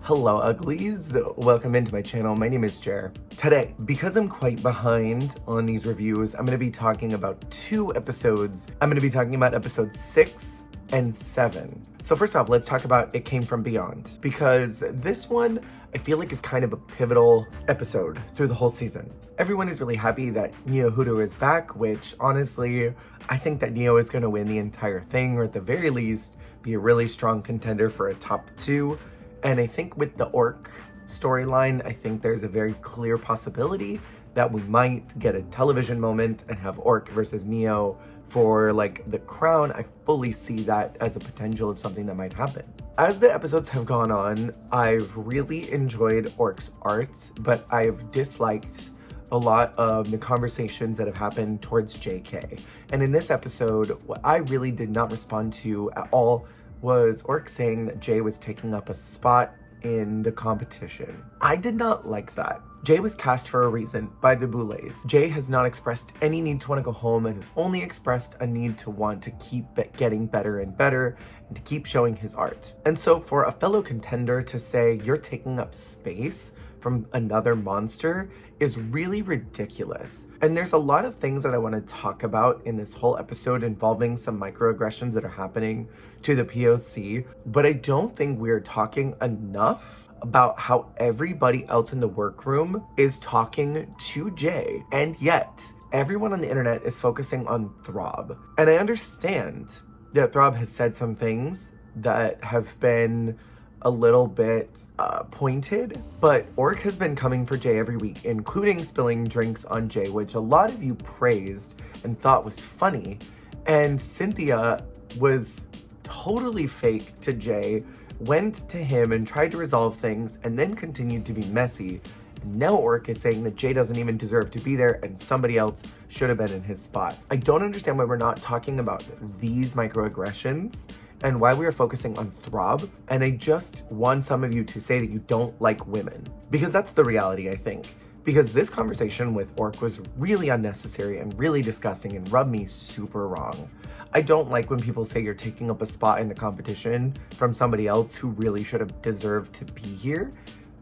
Hello uglies, welcome into my channel. My name is Jer. Today, because I'm quite behind on these reviews, I'm going to be talking about two episodes. I'm going to be talking about episodes 6 and 7. So first off, let's talk about It Came From Beyond, because this one I feel like is kind of a pivotal episode through the whole season. Everyone is really happy that Neo Hoodoo is back, which honestly, I think that Neo is going to win the entire thing, or at the very least, be a really strong contender for a top 2. And I think with the Orc storyline, I think there's a very clear possibility that we might get a television moment and have Orc versus Neo for like the crown. I fully see that as a potential of something that might happen. As the episodes have gone on, I've really enjoyed Orc's art, but I've disliked a lot of the conversations that have happened towards JK. And in this episode, what I really did not respond to at all was Orc saying that Jay was taking up a spot in the competition. I did not like that. Jay was cast for a reason by the Boulets. Jay has not expressed any need to want to go home and has only expressed a need to want to keep getting better and better and to keep showing his art. And so for a fellow contender to say you're taking up space from another monster is really ridiculous. And there's a lot of things that I want to talk about in this whole episode involving some microaggressions that are happening to the POC, but I don't think we're talking enough about how everybody else in the workroom is talking to Jay, and yet everyone on the internet is focusing on Throb. And I understand that Throb has said some things that have been a little bit pointed, but Orc has been coming for Jay every week, including spilling drinks on Jay, which a lot of you praised and thought was funny. And Cynthia was totally fake to Jay, went to him and tried to resolve things, and then continued to be messy. Now Orc is saying that Jay doesn't even deserve to be there and somebody else should have been in his spot. I don't understand why we're not talking about these microaggressions and why we are focusing on Throb. And I just want some of you to say that you don't like women, because that's the reality, I think. Because this conversation with Orc was really unnecessary and really disgusting and rubbed me super wrong. I don't like when people say you're taking up a spot in the competition from somebody else who really should have deserved to be here,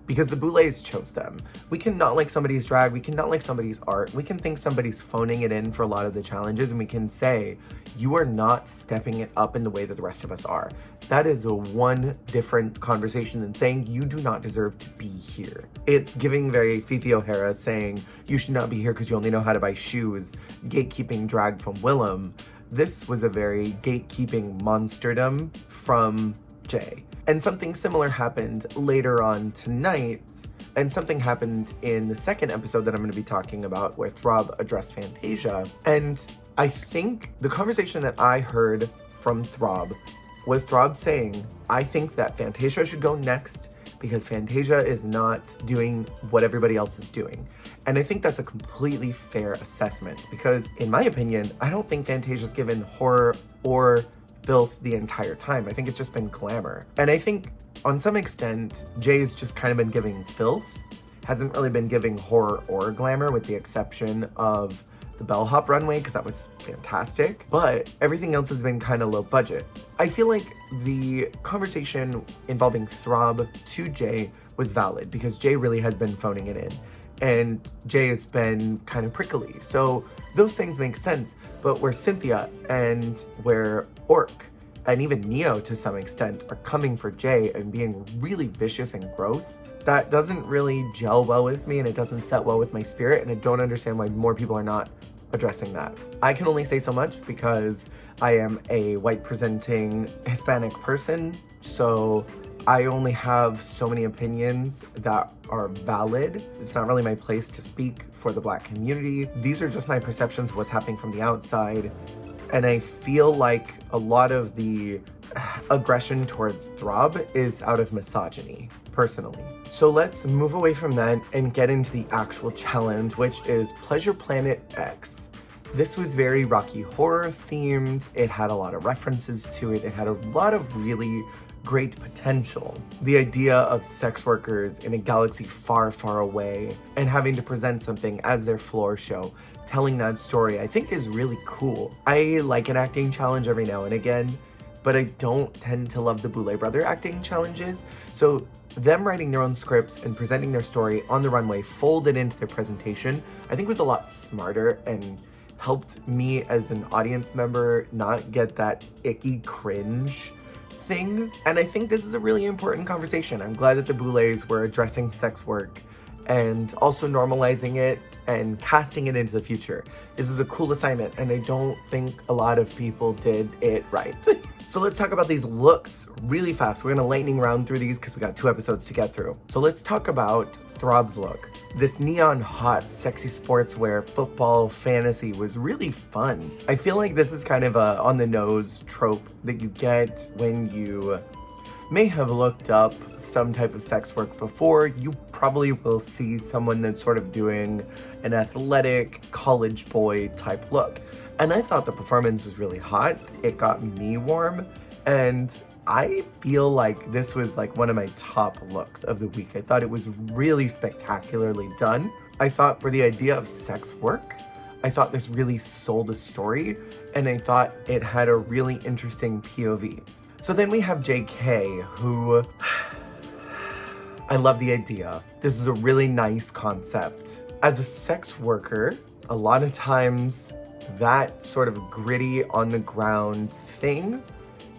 because the Boulets chose them. We cannot like somebody's drag, we cannot like somebody's art, we can think somebody's phoning it in for a lot of the challenges, and we can say, you are not stepping it up in the way that the rest of us are. That is a one different conversation than saying you do not deserve to be here. It's giving very Fifi O'Hara saying, you should not be here because you only know how to buy shoes, gatekeeping drag from Willem. This was a very gatekeeping monsterdom from Jay. And something similar happened later on tonight, and something happened in the second episode that I'm going to be talking about where Throb addressed Fantasia. And I think the conversation that I heard from Throb was Throb saying, I think that Fantasia should go next because Fantasia is not doing what everybody else is doing. And I think that's a completely fair assessment because, in my opinion, I don't think Fantasia's given horror or filth the entire time. I think it's just been glamour. And I think on some extent, Jay's just kind of been giving filth, hasn't really been giving horror or glamour with the exception of the bellhop runway, because that was fantastic, but everything else has been kind of low budget. I feel like the conversation involving Throb to Jay was valid because Jay really has been phoning it in and Jay has been kind of prickly. So those things make sense, but where Cynthia and where Orc and even Neo to some extent are coming for Jay and being really vicious and gross, that doesn't really gel well with me and it doesn't set well with my spirit, and I don't understand why more people are not addressing that. I can only say so much because I am a white presenting Hispanic person, so I only have so many opinions that are valid. It's not really my place to speak for the Black community. These are just my perceptions of what's happening from the outside. And I feel like a lot of the aggression towards Throb is out of misogyny, personally. So let's move away from that and get into the actual challenge, which is Pleasure Planet X. This was very Rocky Horror themed. It had a lot of references to it. It had a lot of really great potential. The idea of sex workers in a galaxy far, far away and having to present something as their floor show, telling that story, I think is really cool. I like an acting challenge every now and again, but I don't tend to love the Boulet brother acting challenges. So them writing their own scripts and presenting their story on the runway folded into their presentation, I think was a lot smarter and helped me as an audience member not get that icky cringe thing. And I think this is a really important conversation. I'm glad that the Boulets were addressing sex work and also normalizing it and casting it into the future. This is a cool assignment, and I don't think a lot of people did it right. So let's talk about these looks really fast. We're gonna lightning round through these because we got 2 episodes to get through. So let's talk about Throb's look. This neon hot, sexy sportswear, football, fantasy was really fun. I feel like this is kind of a on-the-nose trope that you get when you may have looked up some type of sex work before. You probably will see someone that's sort of doing an athletic college boy type look. And I thought the performance was really hot. It got me warm, and I feel like this was like one of my top looks of the week. I thought it was really spectacularly done. I thought for the idea of sex work, I thought this really sold a story, and I thought it had a really interesting POV. So then we have JK, who I love the idea. This is a really nice concept. As a sex worker, a lot of times that sort of gritty on the ground thing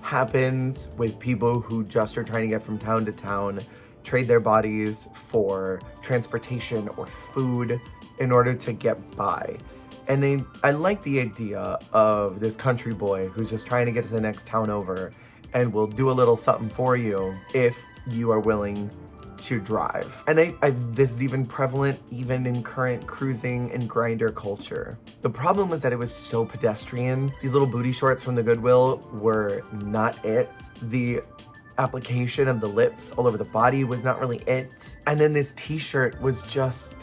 happens with people who just are trying to get from town to town, trade their bodies for transportation or food in order to get by. And I like the idea of this country boy who's just trying to get to the next town over and will do a little something for you if you are willing to drive. And this is even prevalent even in current cruising and grinder culture. The problem was that it was so pedestrian. These little booty shorts from the Goodwill were not it. The application of the lips all over the body was not really it. And then this t-shirt was just,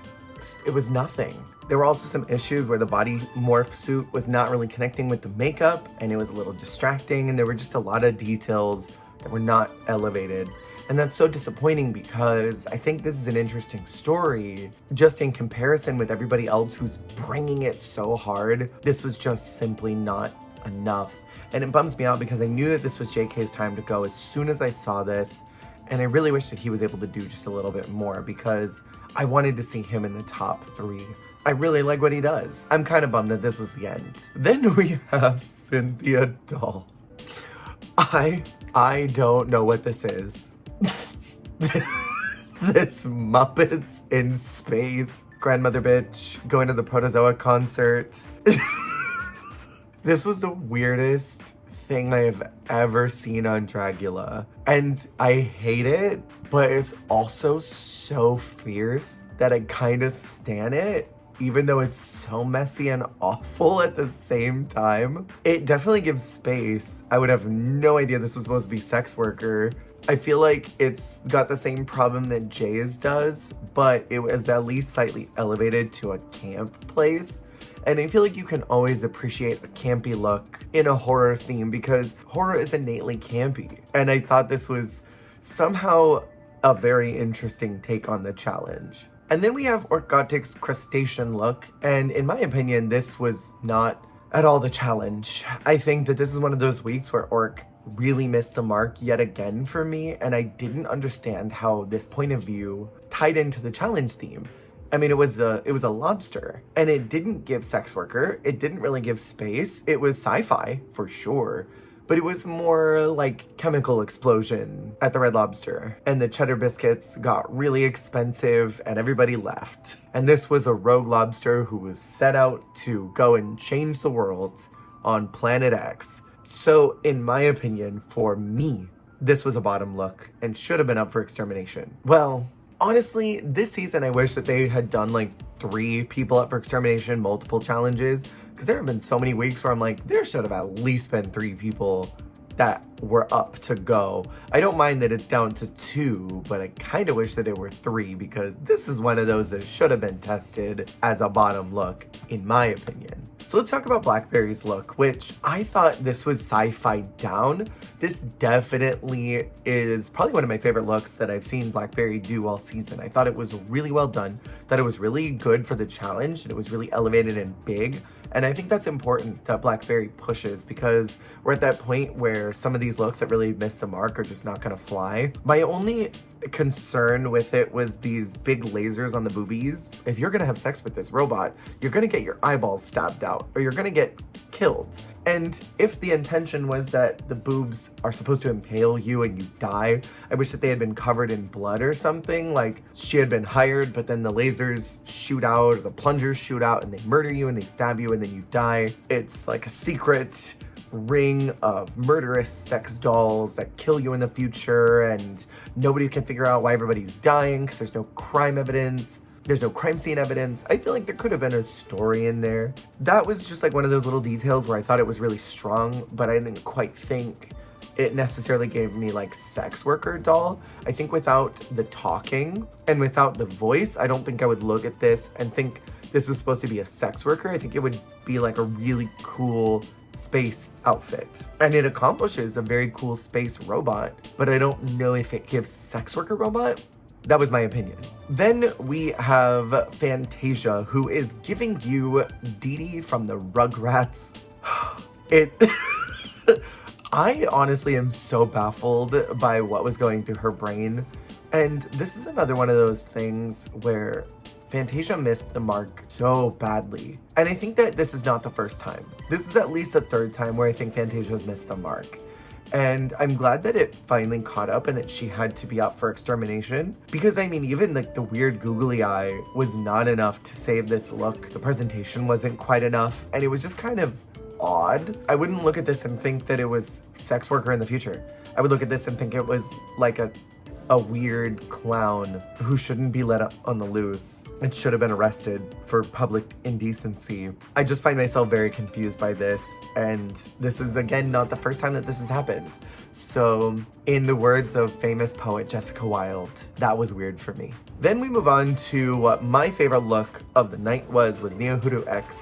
it was nothing. There were also some issues where the body morph suit was not really connecting with the makeup, and it was a little distracting, and there were just a lot of details that were not elevated. And that's so disappointing because I think this is an interesting story. Just in comparison with everybody else who's bringing it so hard, this was just simply not enough. And it bums me out because I knew that this was JK's time to go as soon as I saw this. And I really wish that he was able to do just a little bit more because I wanted to see him in the top 3. I really like what he does. I'm kind of bummed that this was the end. Then we have Cynthia Doll. I don't know what this is. This Muppets in space grandmother bitch going to the Protozoa concert. This was the weirdest thing I have ever seen on Dragula, and I hate it, but it's also so fierce that I kind of stan it, even though it's so messy and awful at the same time. It definitely gives space. I would have no idea this was supposed to be sex worker. I feel like it's got the same problem that Jay's does, but it was at least slightly elevated to a camp place. And I feel like you can always appreciate a campy look in a horror theme because horror is innately campy. And I thought this was somehow a very interesting take on the challenge. And then we have Orkotic's crustacean look, and in my opinion, this was not at all the challenge. I think that this is one of those weeks where Ork really missed the mark yet again for me, and I didn't understand how this point of view tied into the challenge theme. I mean, it was a lobster, and it didn't give sex worker, it didn't really give space, it was sci-fi, for sure. But it was more like chemical explosion at the Red Lobster. And the cheddar biscuits got really expensive and everybody left. And this was a rogue lobster who was set out to go and change the world on Planet X. So in my opinion, for me, this was a bottom look and should have been up for extermination. Well, honestly, this season I wish that they had done like 3 people up for extermination, multiple challenges. Because there have been so many weeks where I'm like, there should have at least been 3 people that were up to go. I don't mind that it's down to 2, but I kind of wish that it were 3 because this is one of those that should have been tested as a bottom look, in my opinion. So let's talk about Blackberry's look, which I thought this was sci-fi down. This definitely is probably one of my favorite looks that I've seen Blackberry do all season. I thought it was really well done, that it was really good for the challenge, and it was really elevated and big. And I think that's important that Blackberry pushes because we're at that point where some of these looks that really missed the mark are just not gonna fly. My only concern with it was these big lasers on the boobies. If you're gonna have sex with this robot, you're gonna get your eyeballs stabbed out, or you're gonna get killed. And if the intention was that the boobs are supposed to impale you and you die, I wish that they had been covered in blood or something. Like she had been hired, but then the lasers shoot out, or the plungers shoot out, and they murder you and they stab you and then you die. It's like a secret ring of murderous sex dolls that kill you in the future, and nobody can figure out why everybody's dying because there's no crime evidence. There's no crime scene evidence. I feel like there could have been a story in there. That was just like one of those little details where I thought it was really strong, but I didn't quite think it necessarily gave me like sex worker doll. I think without the talking and without the voice, I don't think I would look at this and think this was supposed to be a sex worker. I think it would be like a really cool space outfit. And it accomplishes a very cool space robot, but I don't know if it gives sex worker robot. That was my opinion. Then we have Fantasia, who is giving you Dee Dee from the Rugrats. I honestly am so baffled by what was going through her brain. And this is another one of those things where Fantasia missed the mark so badly. And I think that this is not the first time. This is at least the third time where I think Fantasia's missed the mark. And I'm glad that it finally caught up and that she had to be up for extermination. Because I mean, even like the weird googly eye was not enough to save this look. The presentation wasn't quite enough. And it was just kind of odd. I wouldn't look at this and think that it was sex worker in the future. I would look at this and think it was like a weird clown who shouldn't be let up on the loose and should have been arrested for public indecency. I just find myself very confused by this, and this is again not the first time that this has happened. So in the words of famous poet Jessica Wilde, that was weird for me. Then we move on to what my favorite look of the night was Neohuru X,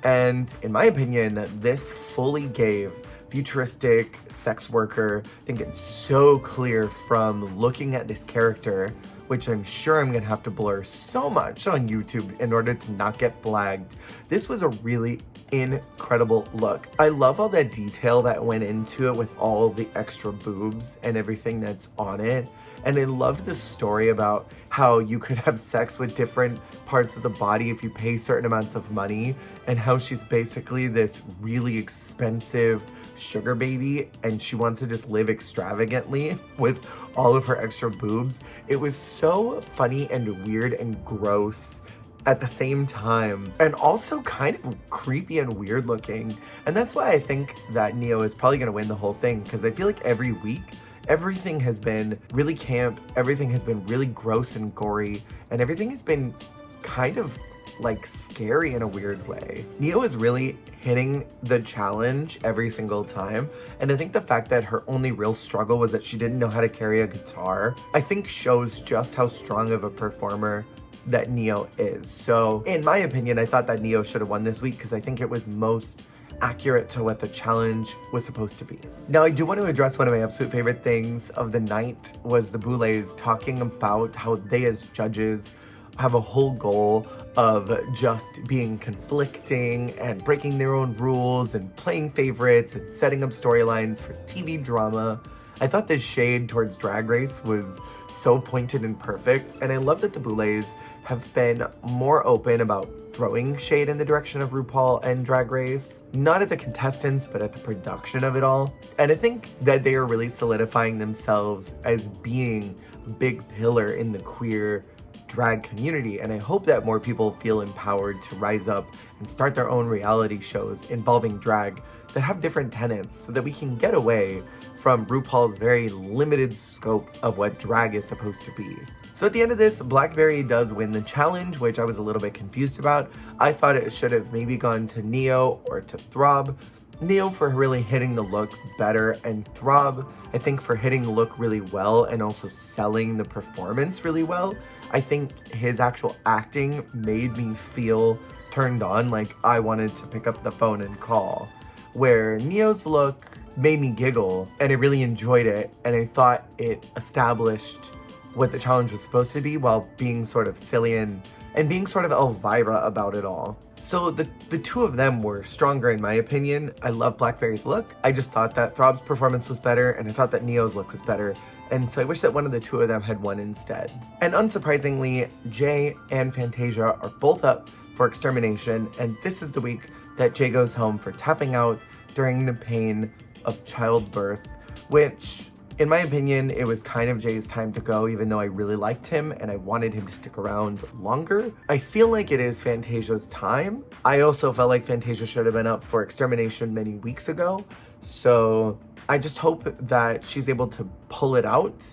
and in my opinion, this fully gave futuristic sex worker. I think it's so clear from looking at this character, which I'm sure I'm gonna have to blur so much on YouTube in order to not get flagged. This was a really incredible look. I love all that detail that went into it with all the extra boobs and everything that's on it. And I loved the story about how you could have sex with different parts of the body if you pay certain amounts of money, and how she's basically this really expensive sugar baby and she wants to just live extravagantly with all of her extra boobs. It was so funny and weird and gross at the same time, and also kind of creepy and weird looking. And that's why I think that Neo is probably gonna win the whole thing, because I feel like every week everything has been really camp, everything has been really gross and gory, and everything has been kind of like scary in a weird way. Neo is really hitting the challenge every single time, and I think the fact that her only real struggle was that she didn't know how to carry a guitar, I think shows just how strong of a performer that Neo is. So in my opinion, I thought that Neo should have won this week because I think it was most accurate to what the challenge was supposed to be. Now, I do want to address one of my absolute favorite things of the night was the Boulets talking about how they as judges have a whole goal of just being conflicting and breaking their own rules and playing favorites and setting up storylines for TV drama. I thought this shade towards Drag Race was so pointed and perfect, and I love that the Boulets have been more open about throwing shade in the direction of RuPaul and Drag Race, not at the contestants, but at the production of it all. And I think that they are really solidifying themselves as being a big pillar in the queer drag community, and I hope that more people feel empowered to rise up and start their own reality shows involving drag that have different tenets, so that we can get away from RuPaul's very limited scope of what drag is supposed to be. So at the end of this, Blackberry does win the challenge, which I was a little bit confused about. I thought it should have maybe gone to Neo or to Throb. Neo for really hitting the look better, and Throb, I think, for hitting the look really well and also selling the performance really well. I think his actual acting made me feel turned on, like I wanted to pick up the phone and call. Where Neo's look made me giggle, and I really enjoyed it, and I thought it established what the challenge was supposed to be while being sort of silly and being sort of Elvira about it all. So the two of them were stronger in my opinion. I love Blackberry's look. I just thought that Throb's performance was better, and I thought that Neo's look was better. and so I wish that one of the two of them had won instead. And unsurprisingly, Jay and Fantasia are both up for extermination, and this is the week that Jay goes home for tapping out during the pain of childbirth, which, in my opinion, it was kind of Jay's time to go, even though I really liked him and I wanted him to stick around longer. I feel like it is Fantasia's time. I also felt like Fantasia should have been up for extermination many weeks ago, so I just hope that she's able to pull it out,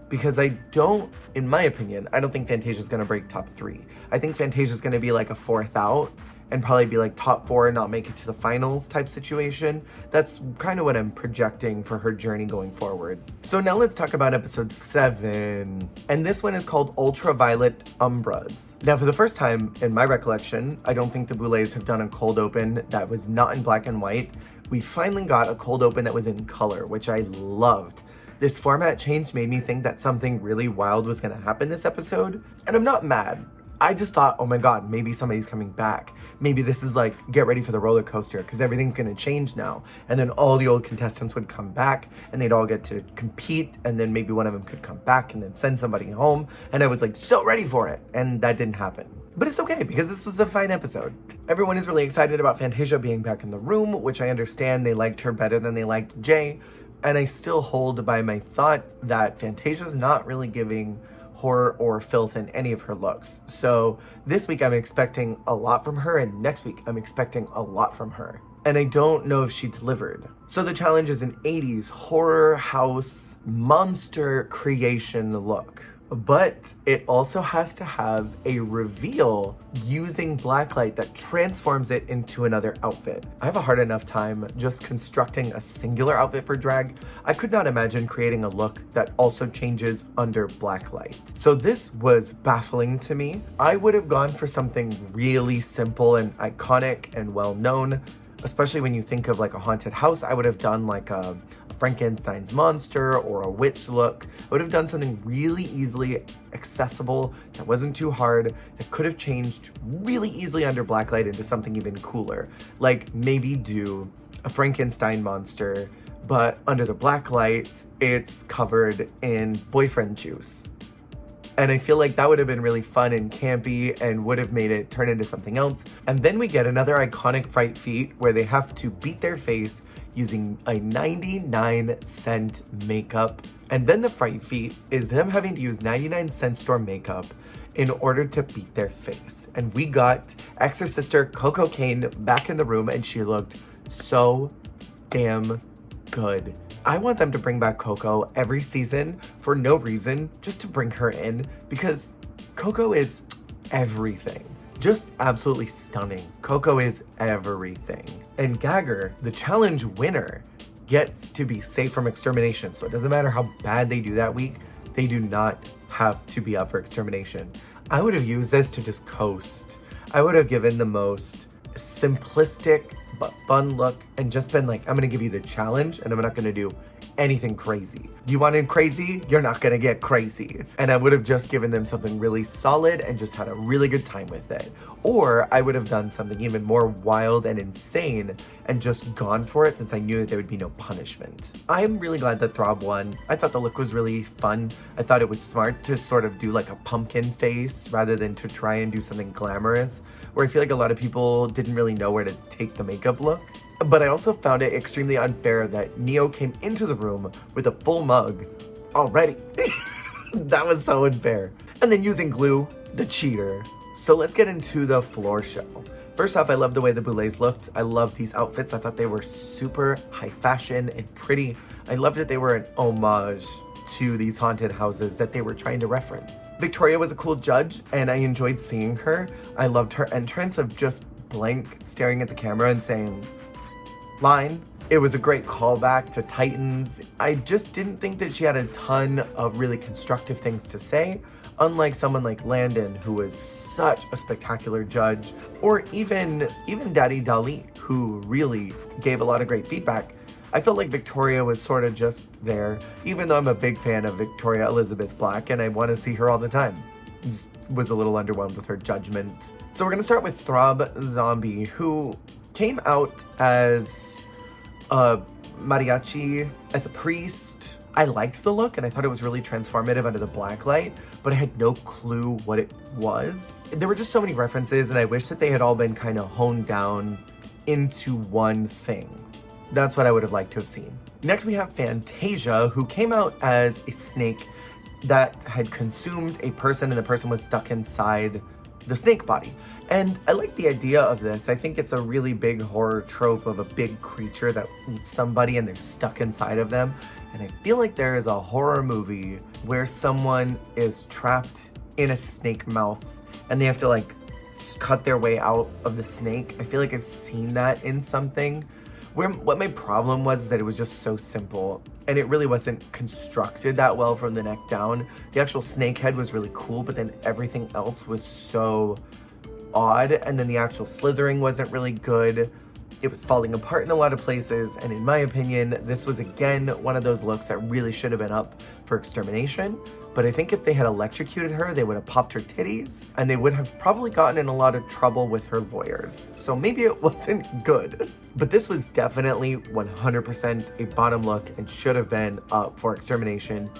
because I don't, in my opinion, I don't think Fantasia's gonna break top 3. I think Fantasia's gonna be like a 4th out and probably be like top 4 and not make it to the finals type situation. That's kind of what I'm projecting for her journey going forward. So now let's talk about episode 7. And this one is called Ultraviolet Umbras. Now, for the first time in my recollection, I don't think the Boulets have done a cold open that was not in black and white. We finally got a cold open that was in color, which I loved. This format change made me think that something really wild was gonna happen this episode, and I'm not mad. I just thought, oh my god, maybe somebody's coming back. Maybe this is like, get ready for the roller coaster, because everything's gonna change now. And then all the old contestants would come back, and they'd all get to compete, and then maybe one of them could come back and then send somebody home. And I was like, so ready for it, and that didn't happen. But it's okay, because this was a fine episode. Everyone is really excited about Fantasia being back in the room, which I understand they liked her better than they liked Jay. And I still hold by my thought that Fantasia's not really giving horror or filth in any of her looks. So this week I'm expecting a lot from her, and next week I'm expecting a lot from her. And I don't know if she delivered. So the challenge is an 80s horror house monster creation look. But it also has to have a reveal using blacklight that transforms it into another outfit. I have a hard enough time just constructing a singular outfit for drag. I could not imagine creating a look that also changes under blacklight. So this was baffling to me. I would have gone for something really simple and iconic and well-known, especially when you think of like a haunted house. I would have done like a Frankenstein's monster or a witch look. I would have done something really easily accessible that wasn't too hard, that could have changed really easily under blacklight into something even cooler. Like maybe do a Frankenstein monster, but under the blacklight, it's covered in boyfriend juice. And I feel like that would have been really fun and campy and would have made it turn into something else. And then we get another iconic fright feat where they have to beat their face using a 99-cent makeup. And then the fright feat is them having to use 99-cent store makeup in order to beat their face. And we got ex-sister Coco Kane back in the room, and she looked so damn good. I want them to bring back Coco every season for no reason, just to bring her in, because Coco is everything. Just absolutely stunning. Coco is everything. And Gagger, the challenge winner, gets to be safe from extermination. So it doesn't matter how bad they do that week, they do not have to be up for extermination. I would have used this to just coast. I would have given the most simplistic but fun look and just been like, I'm gonna give you the challenge and I'm not gonna do anything crazy. You wanted crazy? You're not gonna get crazy. And I would have just given them something really solid and just had a really good time with it. Or I would have done something even more wild and insane and just gone for it, since I knew that there would be no punishment. I'm really glad that Throb won. I thought the look was really fun. I thought it was smart to sort of do like a pumpkin face rather than to try and do something glamorous, where I feel like a lot of people didn't really know where to take the makeup look. But I also found it extremely unfair that Neo came into the room with a full mug already. That was so unfair. And then using glue, the cheater. So let's get into the floor show. First off, I love the way the Boulets looked. I love these outfits. I thought they were super high fashion and pretty. I loved that they were an homage to these haunted houses that they were trying to reference. Victoria was a cool judge, and I enjoyed seeing her. I loved her entrance of just blank staring at the camera and saying, line. It was a great callback to Titans. I just didn't think that she had a ton of really constructive things to say, unlike someone like Landon, who was such a spectacular judge, or even Daddy Dali, who really gave a lot of great feedback. I felt like Victoria was sort of just there, even though I'm a big fan of Victoria Elizabeth Black and I want to see her all the time. Just was a little underwhelmed with her judgment. So we're gonna start with Throb Zombie, who came out as a mariachi, as a priest. I liked the look and I thought it was really transformative under the black light, but I had no clue what it was. There were just so many references and I wish that they had all been kind of honed down into one thing. That's what I would have liked to have seen. Next we have Fantasia, who came out as a snake that had consumed a person and the person was stuck inside the snake body. And I like the idea of this. I think it's a really big horror trope of a big creature that eats somebody and they're stuck inside of them. And I feel like there is a horror movie where someone is trapped in a snake mouth and they have to like cut their way out of the snake. I feel like I've seen that in something. What my problem was is that it was just so simple and it really wasn't constructed that well from the neck down. The actual snake head was really cool, but then everything else was so odd, and then the actual slithering wasn't really good. It was falling apart in a lot of places, and in my opinion, this was again one of those looks that really should have been up for extermination. But I think if they had electrocuted her, they would have popped her titties, and they would have probably gotten in a lot of trouble with her lawyers. So maybe it wasn't good. But this was definitely 100% a bottom look and should have been up for extermination,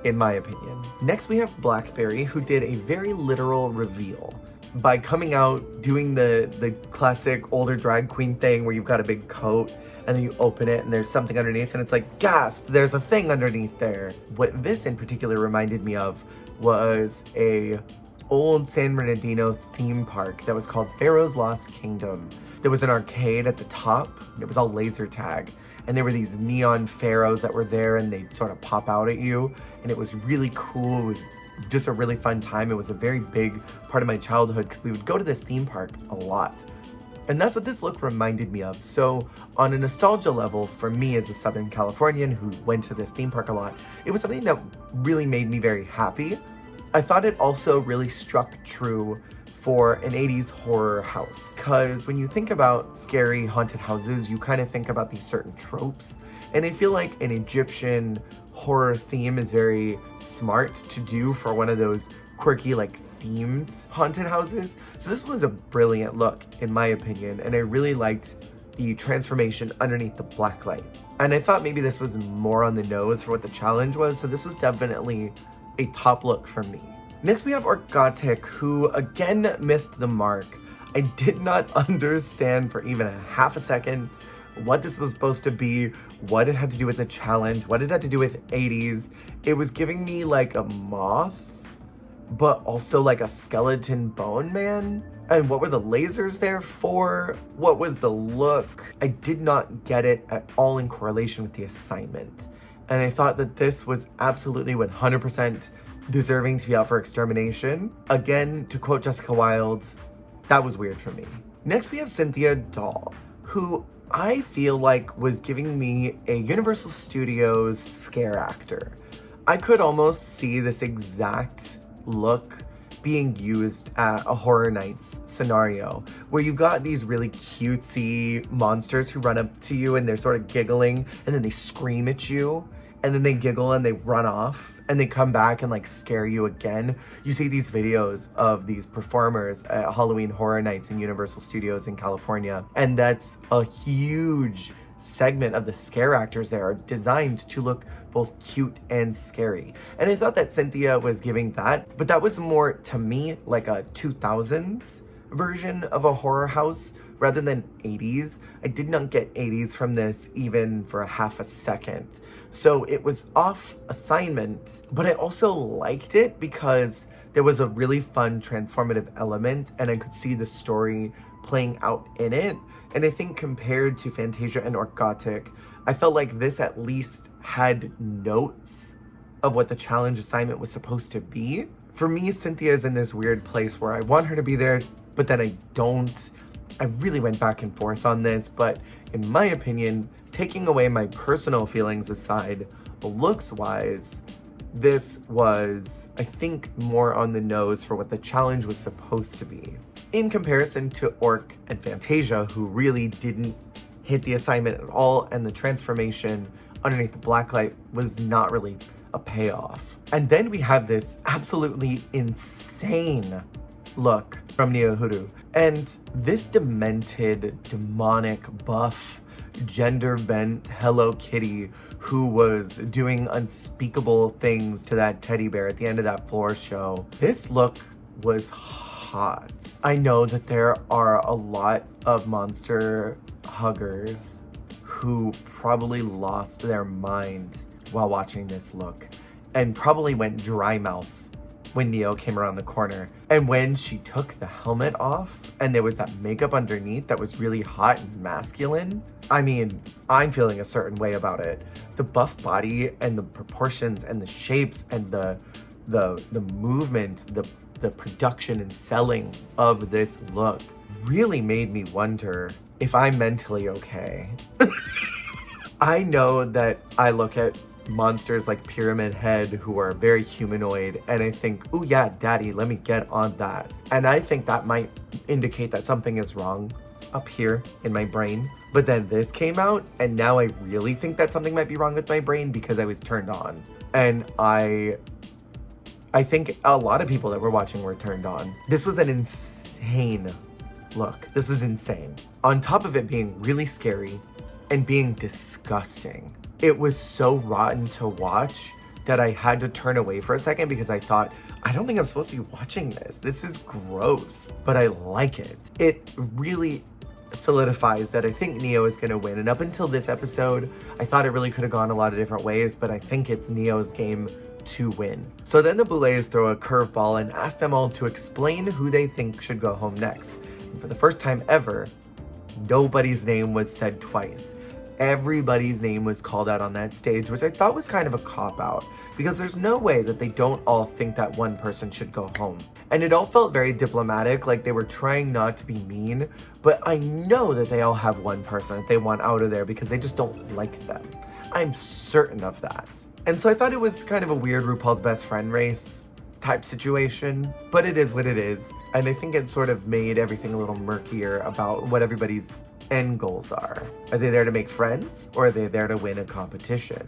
in my opinion. Next we have Blackberry, who did a very literal reveal by coming out doing the classic older drag queen thing where you've got a big coat and then you open it and there's something underneath and it's like, gasp, there's a thing underneath there. What this in particular reminded me of was a old San Bernardino theme park that was called Pharaoh's Lost Kingdom. There was an arcade at the top, and it was all laser tag. And there were these neon pharaohs that were there and they'd sort of pop out at you. And it was really cool. It was just a really fun time. It was a very big part of my childhood because we would go to this theme park a lot. And that's what this look reminded me of. So on a nostalgia level, for me as a Southern Californian who went to this theme park a lot, it was something that really made me very happy. I thought it also really struck true for an 80s horror house. Because when you think about scary haunted houses, you kind of think about these certain tropes. And I feel like an Egyptian horror theme is very smart to do for one of those quirky, like themed haunted houses. So this was a brilliant look, in my opinion. And I really liked the transformation underneath the black light. And I thought maybe this was more on the nose for what the challenge was. So this was definitely a top look for me. Next we have Orgotic, who again missed the mark. I did not understand for even a half a second what this was supposed to be, what it had to do with the challenge, what it had to do with 80s. It was giving me like a moth, but also like a skeleton bone man. And what were the lasers there for? What was the look? I did not get it at all in correlation with the assignment. And I thought that this was absolutely 100% deserving to be out for extermination. Again, to quote Jessica Wilde, that was weird for me. Next we have Cynthia Doll, who I feel like was giving me a Universal Studios scare actor. I could almost see this exact look being used at a Horror Nights scenario where you've got these really cutesy monsters who run up to you and they're sort of giggling and then they scream at you and then they giggle and they run off and they come back and like scare you again. You see these videos of these performers at Halloween Horror Nights in Universal Studios in California, and that's a huge segment of the scare actors there are designed to look both cute and scary. And I thought that Cynthia was giving that, but that was more to me like a 2000s version of a horror house rather than 80s. I did not get 80s from this even for a half a second. So it was off assignment, but I also liked it because there was a really fun transformative element and I could see the story playing out in it. And I think compared to Fantasia and Orgotic, I felt like this at least had notes of what the challenge assignment was supposed to be. For me, Cynthia is in this weird place where I want her to be there, but then I don't. I really went back and forth on this, but in my opinion, taking away my personal feelings aside, looks-wise, this was, I think, more on the nose for what the challenge was supposed to be. In comparison to Orc and Fantasia, who really didn't hit the assignment at all, and the transformation underneath the blacklight was not really a payoff. And then we have this absolutely insane look from Neohuru. And this demented, demonic, buff, gender-bent Hello Kitty who was doing unspeakable things to that teddy bear at the end of that floor show. This look was hot. I know that there are a lot of monster huggers who probably lost their minds while watching this look and probably went dry mouth when Neo came around the corner. And when she took the helmet off and there was that makeup underneath that was really hot and masculine, I mean, I'm feeling a certain way about it. The buff body and the proportions and the shapes and the movement, the production and selling of this look really made me wonder if I'm mentally okay. I know that I look at monsters like Pyramid Head who are very humanoid and I think, oh yeah, daddy, let me get on that. And I think that might indicate that something is wrong up here in my brain. But then this came out and now I really think that something might be wrong with my brain because I was turned on. And I think a lot of people that were watching were turned on. This was an insane look. This was insane. On top of it being really scary and being disgusting. It was so rotten to watch that I had to turn away for a second because I thought, I don't think I'm supposed to be watching this. This is gross, but I like it. It really solidifies that I think Neo is gonna win. And up until this episode, I thought it really could have gone a lot of different ways, but I think it's Neo's game to win. So then the Boulets throw a curveball and ask them all to explain who they think should go home next. And for the first time ever, nobody's name was said twice. Everybody's name was called out on that stage, which I thought was kind of a cop-out because there's no way that they don't all think that one person should go home. And it all felt very diplomatic, like they were trying not to be mean, but I know that they all have one person that they want out of there because they just don't like them. I'm certain of that. And so I thought it was kind of a weird RuPaul's Best Friend race type situation, but it is what it is. And I think it sort of made everything a little murkier about what everybody's end goals are. Are they there to make friends or are they there to win a competition?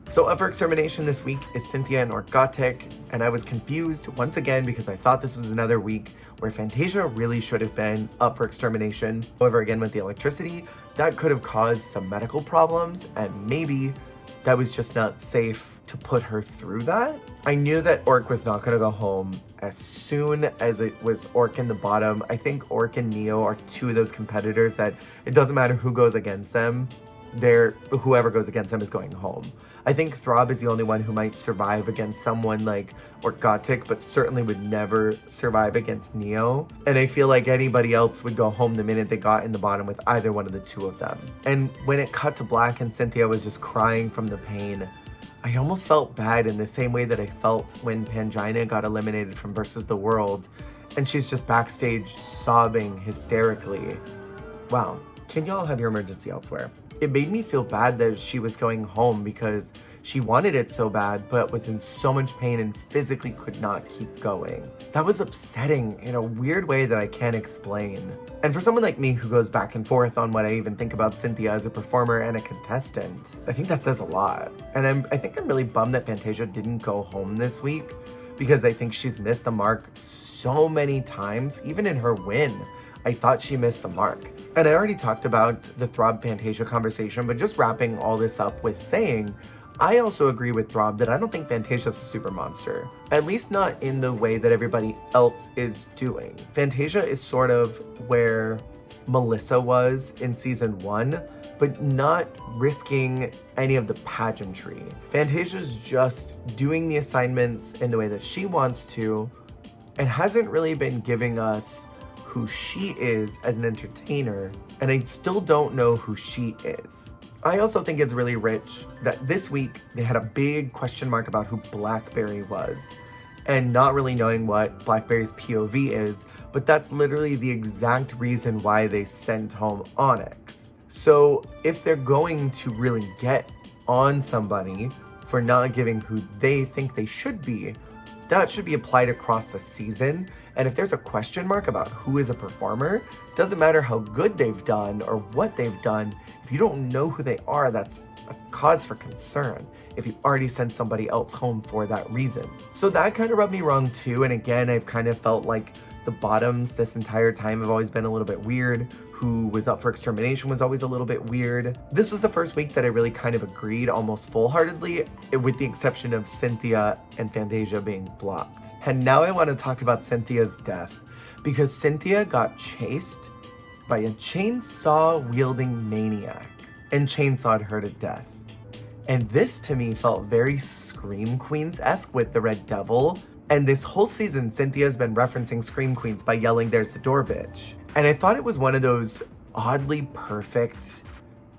So up for extermination this week is Cynthia and Orgotic, and I was confused once again because I thought this was another week where Fantasia really should have been up for extermination. However, again with the electricity, that could have caused some medical problems and maybe that was just not safe to put her through that. I knew that Orc was not gonna go home as soon as it was Orc in the bottom. I think Orc and Neo are two of those competitors that it doesn't matter who goes against them, whoever goes against them is going home. I think Throb is the only one who might survive against someone like Orgotic, but certainly would never survive against Neo. And I feel like anybody else would go home the minute they got in the bottom with either one of the two of them. And when it cut to black and Cynthia was just crying from the pain, I almost felt bad in the same way that I felt when Pangina got eliminated from Versus the World and she's just backstage sobbing hysterically. Wow, can y'all have your emergency elsewhere? It made me feel bad that she was going home because she wanted it so bad but was in so much pain and physically could not keep going. That was upsetting in a weird way that I can't explain. And for someone like me who goes back and forth on what I even think about Cynthia as a performer and a contestant, I think that says a lot. And I think I'm really bummed that Fantasia didn't go home this week because I think she's missed the mark so many times, even in her win. I thought she missed the mark. And I already talked about the Throb Fantasia conversation, but just wrapping all this up with saying, I also agree with Throb that I don't think Fantasia's a super monster. At least not in the way that everybody else is doing. Fantasia is sort of where Melissa was in season 1, but not risking any of the pageantry. Fantasia's just doing the assignments in the way that she wants to, and hasn't really been giving us who she is as an entertainer, and I still don't know who she is. I also think it's really rich that this week they had a big question mark about who Blackberry was, and not really knowing what Blackberry's POV is, but that's literally the exact reason why they sent home Onyx. So if they're going to really get on somebody for not giving who they think they should be, that should be applied across the season. And if there's a question mark about who is a performer, doesn't matter how good they've done or what they've done, if you don't know who they are, that's a cause for concern if you already sent somebody else home for that reason. So that kind of rubbed me wrong too, and again, I've kind of felt like The bottoms this entire time have always been a little bit weird. Who was up for extermination was always a little bit weird. This was the first week that I really kind of agreed almost full-heartedly, with the exception of Cynthia and Fantasia being flopped. And now I want to talk about Cynthia's death, because Cynthia got chased by a chainsaw-wielding maniac and chainsawed her to death. And this to me felt very Scream Queens-esque with the Red Devil. And this whole season, Cynthia's been referencing Scream Queens by yelling, "There's the door, bitch." And I thought it was one of those oddly perfect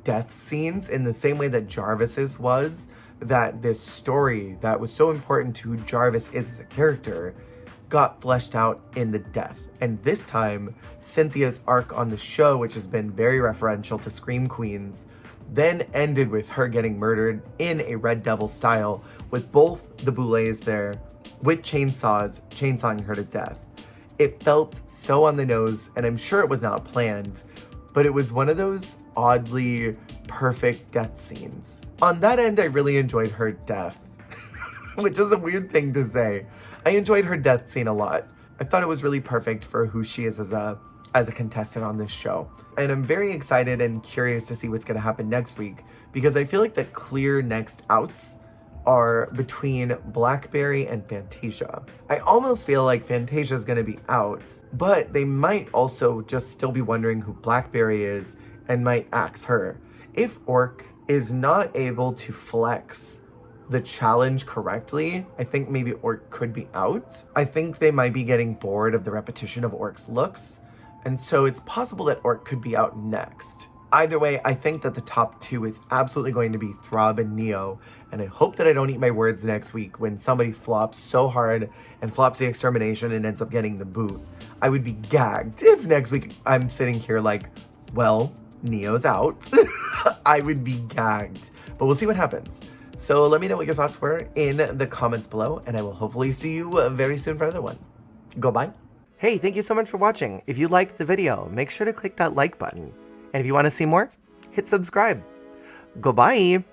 death scenes in the same way that Jarvis's was, that this story that was so important to who Jarvis is as a character got fleshed out in the death. And this time, Cynthia's arc on the show, which has been very referential to Scream Queens, then ended with her getting murdered in a Red Devil style, with both the Boulets there, with chainsawing her to death. It felt so on the nose, and I'm sure it was not planned, but it was one of those oddly perfect death scenes. On that end, I really enjoyed her death, which is a weird thing to say. I enjoyed her death scene a lot. I thought it was really perfect for who she is as a contestant on this show. And I'm very excited and curious to see what's going to happen next week, because I feel like the clear next outs are between Blackberry and Fantasia. I almost feel like Fantasia is going to be out, but they might also just still be wondering who Blackberry is and might axe her. If Orc is not able to flex the challenge correctly, I think maybe Orc could be out. I think they might be getting bored of the repetition of Orc's looks, and so it's possible that Orc could be out next. Either way, I think that the top two is absolutely going to be Throb and Neo, and I hope that I don't eat my words next week when somebody flops so hard and flops the extermination and ends up getting the boot. I would be gagged if next week I'm sitting here like, well, Neo's out. I would be gagged, but we'll see what happens. So let me know what your thoughts were in the comments below, and I will hopefully see you very soon for another one. Goodbye. Hey, thank you so much for watching. If you liked the video, make sure to click that like button. And if you want to see more, hit subscribe. Goodbye.